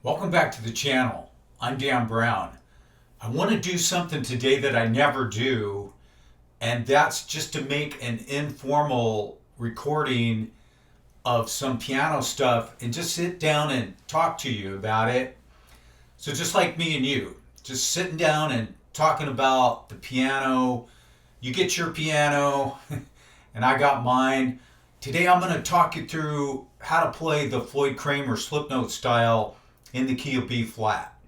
Welcome back to the channel. I'm Dan Brown. I want to do something today that I never do, and that's just to make an informal recording of some piano stuff and just sit down and talk to you about it. So just like me and you, just sitting down and talking about the piano. You get your piano and I got mine. Today I'm going to talk you through how to play the Floyd Cramer slip note style in the key of B flat.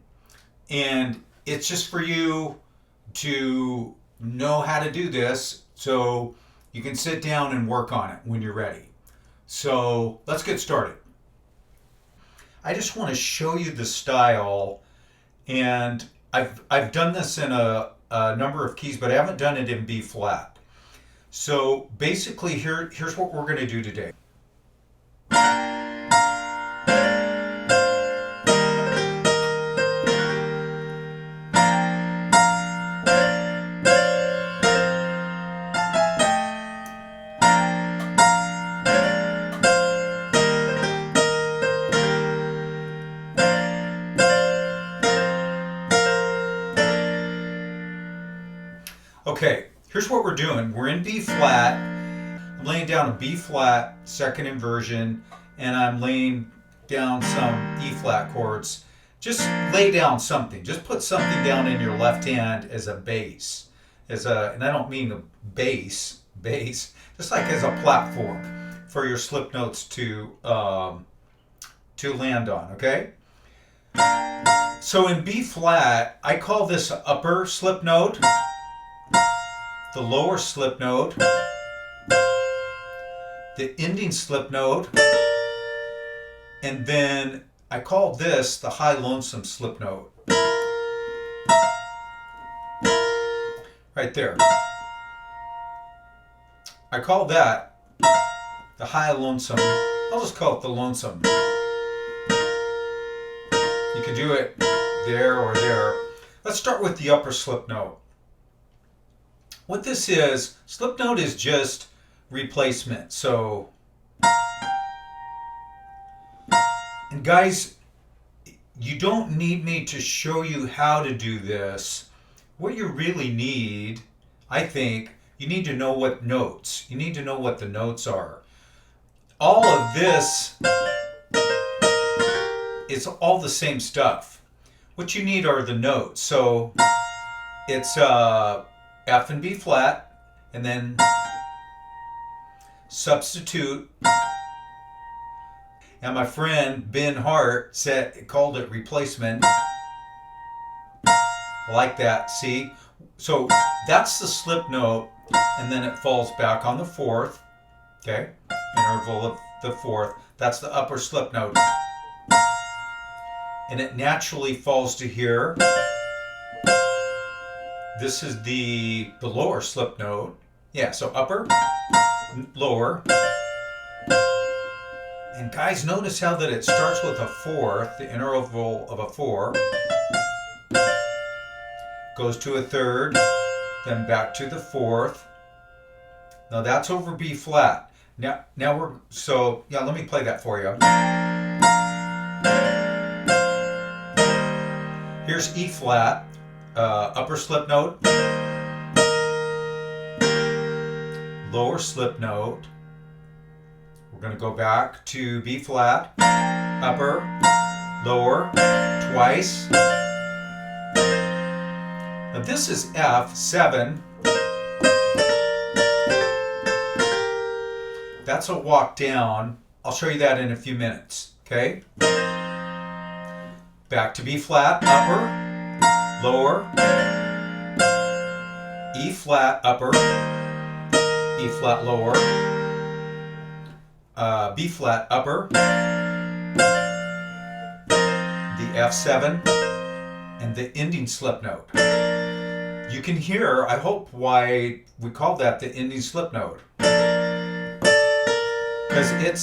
And it's just for you to know how to do this so you can sit down and work on it when you're ready. So let's get started. I just want to show you the style, and I've done this in a number of keys, but I haven't done it in B flat. So basically here's what we're going to do today. Okay, here's what we're doing. We're in B flat. I'm laying down a B flat second inversion, and I'm laying down some E flat chords. Just lay down something. Just put something down in your left hand as a bass. And I don't mean a bass, just like as a platform for your slip notes to land on, okay? So in B flat, I call this upper slip note, the lower slip note, the ending slip note, and then I call this the high lonesome slip note. Right there. I call that the high lonesome. I'll just call it the lonesome. You could do it there or there. Let's start with the upper slip note. What this is, slip note is just replacement. So, and guys, you don't need me to show you how to do this. What you really need, I think, you need to know what notes. You need to know what the notes are. All of this, it's all the same stuff. What you need are the notes. So it's F and B flat, and then substitute. And my friend Ben Hart called it replacement. I like that, see? So that's the slip note, and then it falls back on the fourth, okay? Interval of the fourth. That's the upper slip note. And it naturally falls to here. This is the lower slip note. Yeah, so upper, lower. And guys, notice how that it starts with a fourth, the interval of a four, goes to a third, then back to the fourth. Now that's over B flat. Now let me play that for you. Here's E flat, upper slip note, lower slip note. We're going to go back to B flat, upper, lower, twice. Now this is F7. That's a walk down. I'll show you that in a few minutes, okay? Back to B flat, upper, lower, E flat, upper, E flat, lower, B flat, upper, the F7, and the ending slip note. You can hear, I hope, why we call that the ending slip note. Because it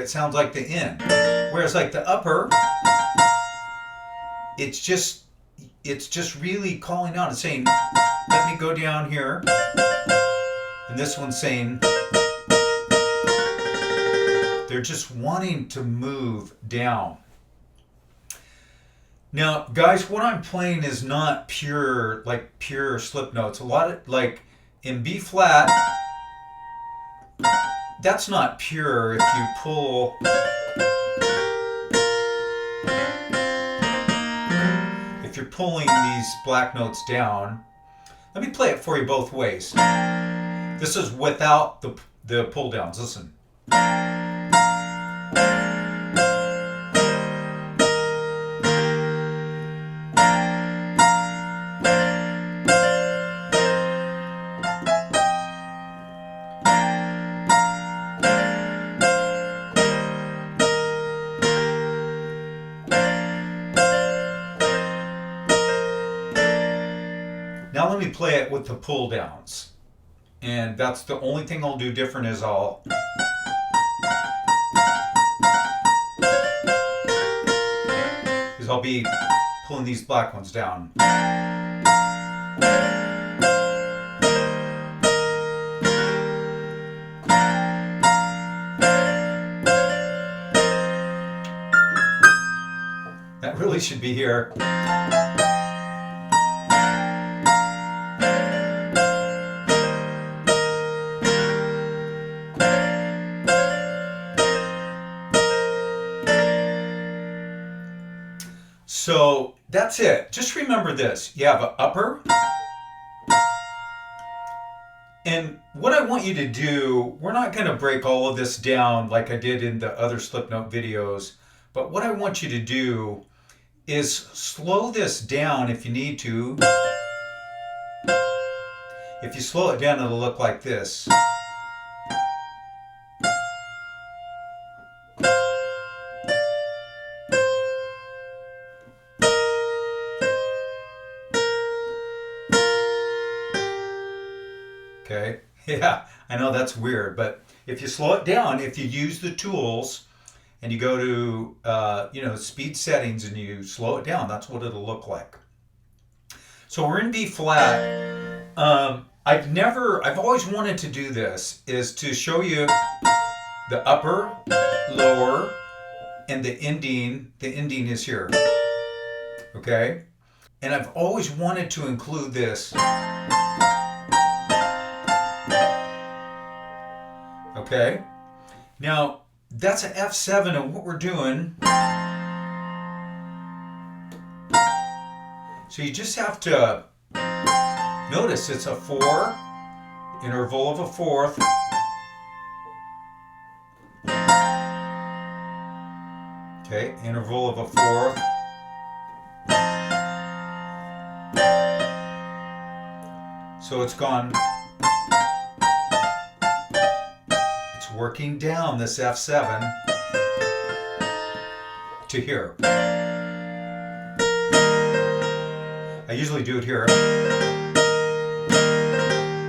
sounds like the end. Whereas like the upper, it's just really calling out and saying, let me go down here. And this one's saying, they're just wanting to move down. Now, guys, what I'm playing is not pure, like pure slip notes. A lot of, like in B flat, that's not pure if you pull. If you're pulling these black notes down, let me play it for you both ways. This is without the pull downs. Listen. Now let me play it with the pull downs. And that's the only thing I'll do different is I'll be pulling these black ones down. That really should be here. So that's it. Just remember this. You have an upper. And what I want you to do, we're not going to break all of this down like I did in the other slip note videos. But what I want you to do is slow this down if you need to. If you slow it down, it'll look like this. Okay, yeah, I know that's weird, but if you slow it down, if you use the tools and you go to, speed settings and you slow it down, that's what it'll look like. So we're in B flat. I've always wanted to do this, is to show you the upper, lower, and the ending. The ending is here, okay? And I've always wanted to include this. Okay, now that's an F7, and what we're doing, so you just have to notice it's a 4, interval of a fourth, okay, interval of a fourth, so it's gone. Working down this F7 to here. I usually do it here.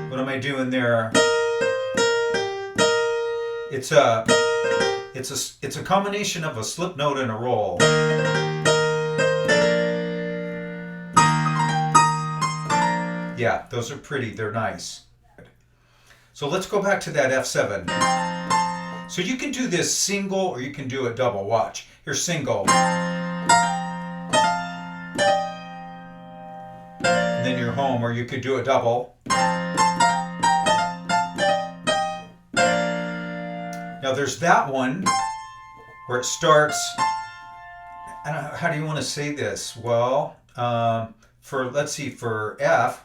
What am I doing there? It's a combination of a slip note and a roll. Yeah, those are pretty, they're nice. So let's go back to that F7. So you can do this single or you can do it double. Watch. Here's single. And then you're home, or you could do it double. Now there's that one where it starts, I don't know, how do you want to say this? Well, let's see, for F,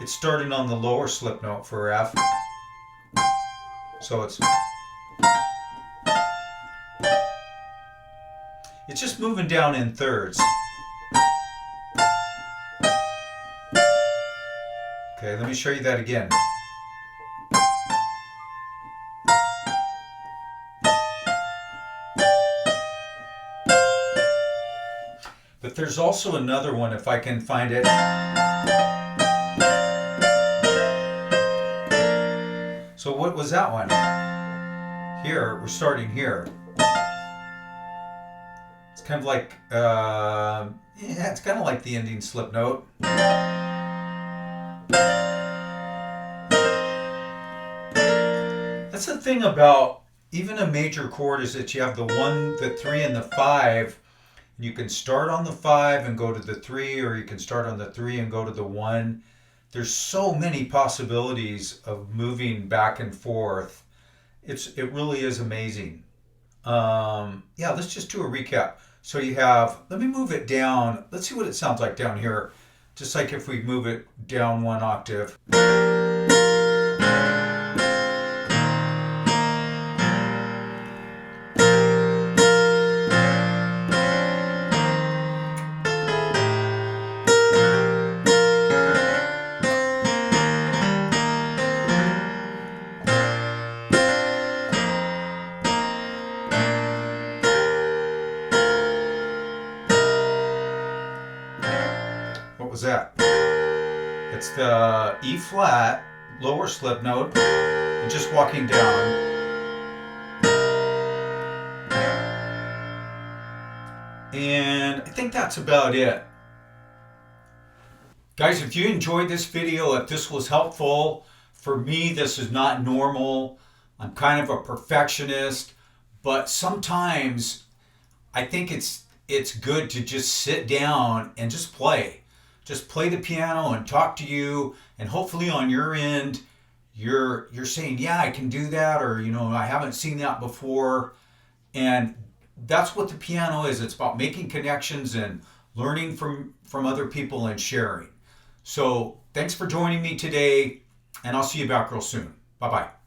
it's starting on the lower slip note for F. So it's just moving down in thirds. Okay, let me show you that again. But there's also another one, if I can find it. So what was that one? Here, we're starting here. It's kind of like, it's kind of like the ending slip note. That's the thing about even a major chord, is that you have the 1, the 3, and the 5. You can start on the 5 and go to the 3, or you can start on the 3 and go to the 1. There's so many possibilities of moving back and forth. It really is amazing. Yeah, let's just do a recap. So you have, let me move it down. Let's see what it sounds like down here. Just like if we move it down 1 octave. What was that? It's the E flat, lower slip note, and just walking down. And I think that's about it. Guys, if you enjoyed this video, if this was helpful, for me, this is not normal. I'm kind of a perfectionist, but sometimes I think it's good to just sit down and just play. Just play the piano and talk to you, and hopefully on your end, you're saying, yeah, I can do that, or I haven't seen that before. And that's what the piano is. It's about making connections and learning from other people and sharing. So thanks for joining me today, and I'll see you back real soon. Bye-bye.